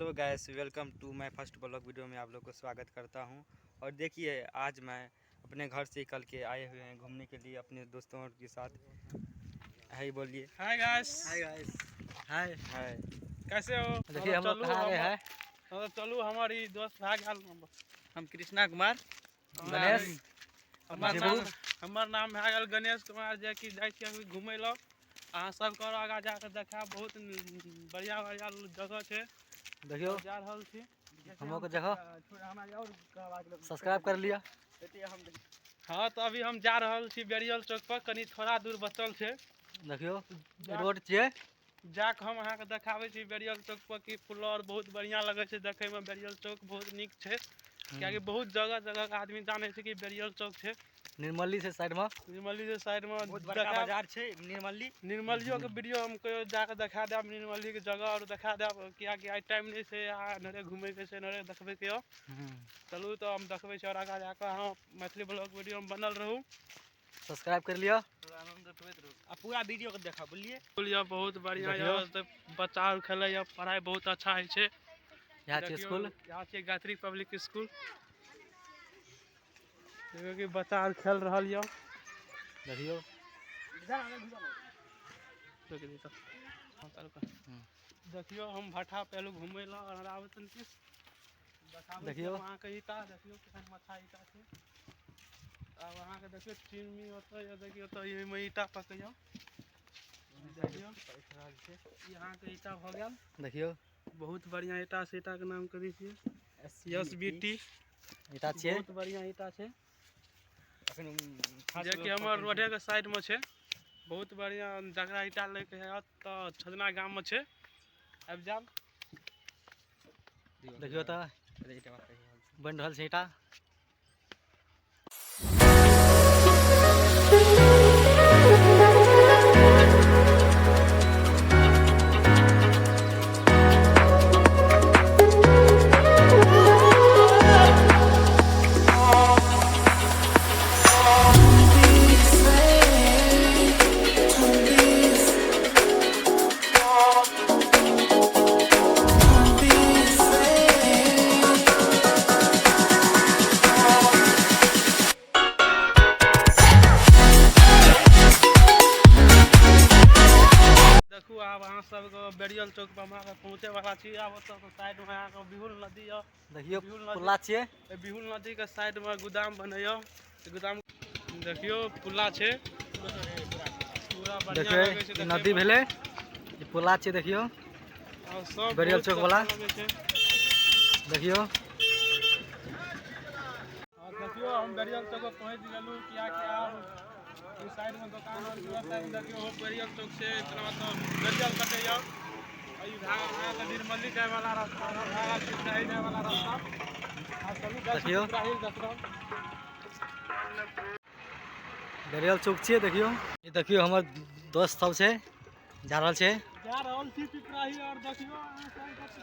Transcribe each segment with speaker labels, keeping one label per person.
Speaker 1: Hello guys, welcome to my first blog video में आप लोग को स्वागत करता हूं। और देखिए, आज मैं अपने घर से निकल के आए हुए हैं घूमने के लिए अपने दोस्तों के साथ। हाय बोलिए।
Speaker 2: Hi guys.
Speaker 1: Hi hi.
Speaker 2: कैसे हो?
Speaker 1: देखिए हम लोग कहाँ आ गए हैं।
Speaker 2: चलू हमारी दोस्त भाग
Speaker 1: हम कृष्णा कुमार,
Speaker 2: गणेश।
Speaker 1: गणेश,
Speaker 2: हमार नाम है गणेश कुमार जे कि जाय छी घूमे ला। अहाँ सब कर आगा जाकर देखा बहुत बढ़िया बढ़िया जगह है।
Speaker 1: देखियो
Speaker 2: जा रहल छी
Speaker 1: हम लोग जगह सब्सक्राइब कर लिया।
Speaker 2: हाँ, तो अभी हम जा रहल छी बेरियल चौक पर, कनी थोड़ा दूर बचल है।
Speaker 1: देखियो रोड छिए,
Speaker 2: जाके हम अहाँ के देखाबे छी बेरियल चौक पर कि फ्लोर बहुत बढ़िया लगे छै देखे में। बेरियल चौक बहुत निक छै, क्योंकि बहुत जगह जगह के आदमी जाने छै कि बेरियल चौक छै।
Speaker 1: निर्मली से साइड में,
Speaker 2: निर्मली से साइड में
Speaker 1: बहुत बड़ा बाजार छै
Speaker 2: निर्मलियो के वीडियो हम कहियो जाके देखा देब। निर्मली के जगह और देखा देब, कियाकि आई टाइम नहीं छै नरे घूमे के छै, नरे देखबे के। चलू तो हम देखबे छी और आगा जाके। अहाँ मैथिली ब्लॉग वीडियो में बनल रहू,
Speaker 1: सब्सक्राइब कर लिया, पूरा वीडियो को देखा। बोलिए
Speaker 2: बहुत बढ़िया है, बच्चा खेले, पढ़ाई बहुत अच्छा है छै।
Speaker 1: यहाँ स्कूल,
Speaker 2: यहाँ छै गायत्री पब्लिक स्कूल। देखियो कि बच्चा खेल रहा है।
Speaker 1: देखियो
Speaker 2: देखियो हम भट्ठा पहलू घूमे ला और आवतन के देखियो वहां के ईटा। देखियो कितना अच्छा ईटा छै। अब वहां के देखियो चिमनी होता है, देखियो तो ये में ईटा पकइयो। देखियो यहाँ के ईटा भ गेल। देखियो बहुत बढ़िया ईटा से, ईटा के नाम करी छिए SBT ईटा छै। बहुत बढ़िया ईटा छै, जे कि हमर रोडे के साइड में छै। बहुत बढ़िया जगह ईटा लेके है तो छजना गांव में छै। अब जाब
Speaker 1: देखियो तो बन रहल छै ईटा।
Speaker 2: अब अहाँ सब बेरियल चौक पर हमरा पहुँचे वाला छी। अब तो साइड में अहाँ के बिहुल नदी है।
Speaker 1: देखियो पुल्ला छिए,
Speaker 2: बिहुल नदी के साइड में गोदाम बनैयो। गोदाम देखियो पुल्ला छै, पूरा बढ़िया लगे छै।
Speaker 1: नदी भेले, ई पुल्ला छिए। देखियो बेरियल चौक वाला, देखियो
Speaker 2: देखियो हम बेरियल चौक पर पहुँच गेलू। किया कि आब इस साइड में दुकान और दूसरा साइड में देखियो बेरियल चौक से इतना तो बेरियल कटैया। ई भाग के निर्मली जाय वाला रास्ता, भाग के जाय वाला रास्ता। आ चलू देखियो
Speaker 1: बेरियल चौक छिए। देखियो ये देखियो हमर दोस्त सब छै, जा रहल छै।
Speaker 2: पिपराही। और देखियो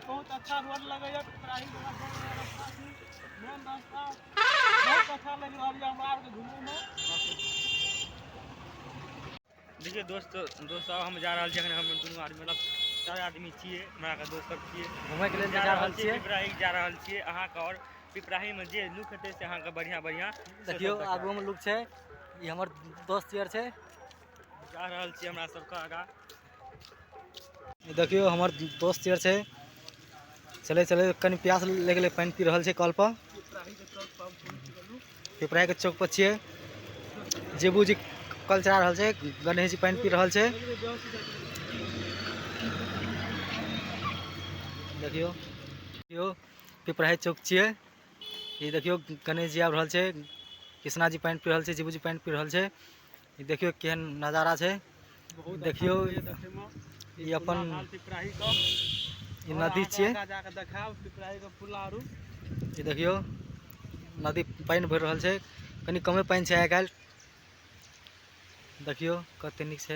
Speaker 2: बहुत अच्छा रोड लगैया पिपराही वाला रास्ता छै, मेन रास्ता बहुत अच्छा लग रहा है हमरा के घूमे में।
Speaker 1: देखिए दोस्तों हम जा रहल छी। हम दुनू आदमी मतलब 4 आदमी छिए, हमरा के दोस्त सब छिए, घूमे के लिए जा रहल छिए। पिपराही जा रहल छिए। अहाँ के और पिपराही में जे लुक हेते से अहाँ के बढ़िया बढ़िया देखियो आगू में लुक छै। ई हमर दोस्त यार छै, जा रहल छी हमरा सब के आगा। देखियो हमर दोस्त यार छै, चले चले कनी प्यास लग गेले, पानी पी रहल छै कल पर। पिपराही के चौक पर छिए। जेबू जी कल चला रहल छै, गणेश जी पानी पी रहल छै। देखियो पिपराही चौक छिए। ये देखियो गणेश जी आब रहल छै, कृष्णा जी पानी पी रहल छै, जीबू जी पानी पी रहल छै। ये देखियो केहन नजारा छै। देखियो ये अपन नदी छिए। ये देखियो नदी पानी भर रहल छै, कनी कमे पानी छै आइ काल। देखियो कते निक छै।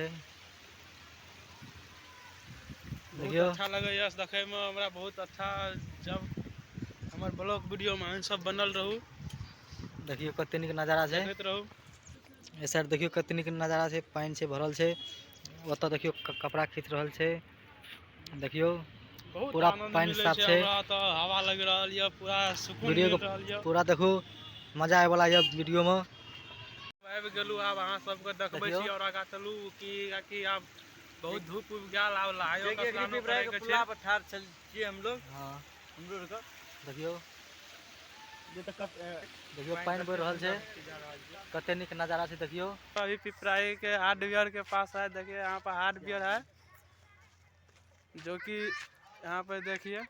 Speaker 1: देखियो
Speaker 2: अच्छा लगे देखे में हमरा बहुत अच्छा। जब हमर ब्लॉग वीडियो में सब बनल रहू।
Speaker 1: देखियो कते निक नजारा छै। ए साइड देखियो कते निक नजारा छै, पानी छै भरल छै। ओत देखियो कपड़ा खींच रहल छै। देखियो
Speaker 2: बहुत
Speaker 3: पूरा
Speaker 2: आनंद
Speaker 3: पानि
Speaker 2: मिलै
Speaker 3: साफ
Speaker 2: छै
Speaker 3: छै।
Speaker 2: हमरा तऽ हवा लग रहल यऽ, पूरा सुकून
Speaker 3: वीडियो
Speaker 2: मिल
Speaker 3: को
Speaker 2: रहल यऽ।
Speaker 3: पूरा देखो, मजा आए वाला यह वीडियो में।
Speaker 2: आबि गेलू, आब अहाँ सबके देखबै
Speaker 3: देखियौ।
Speaker 2: छी और आगाँ चलू कि आब बहुत धूप उप गेल, आब लायो
Speaker 1: देखिए
Speaker 2: स्नानो
Speaker 1: पिपराही
Speaker 2: करैके
Speaker 1: के
Speaker 2: छै।
Speaker 1: पुला पर ठाढ़ छिए हम लोग।
Speaker 3: हाँ
Speaker 1: हम लोग का
Speaker 3: देखियो,
Speaker 1: जे तक
Speaker 3: देखियो पानी बढ़ रहल छै, कते निक नजारा छै देखियो।
Speaker 2: अभी पिपराही के हार्डवेयर के पास है, देखिए यहाँ पर हार्डवेयर है, जो कि यहाँ पर देखिए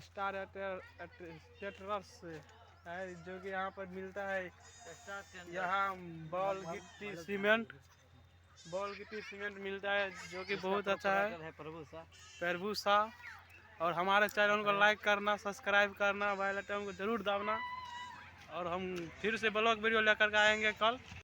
Speaker 2: स्टार ट्रेडर्स है, जो कि यहाँ पर मिलता है। यहाँ बॉल गिट्टी सीमेंट मिलता है, जो कि बहुत अच्छा है। प्रभु शाह। और हमारे चैनल को लाइक करना, सब्सक्राइब करना, बेल आइकन को जरूर दबाना। और हम फिर से ब्लॉग वीडियो लेकर के आएंगे कल।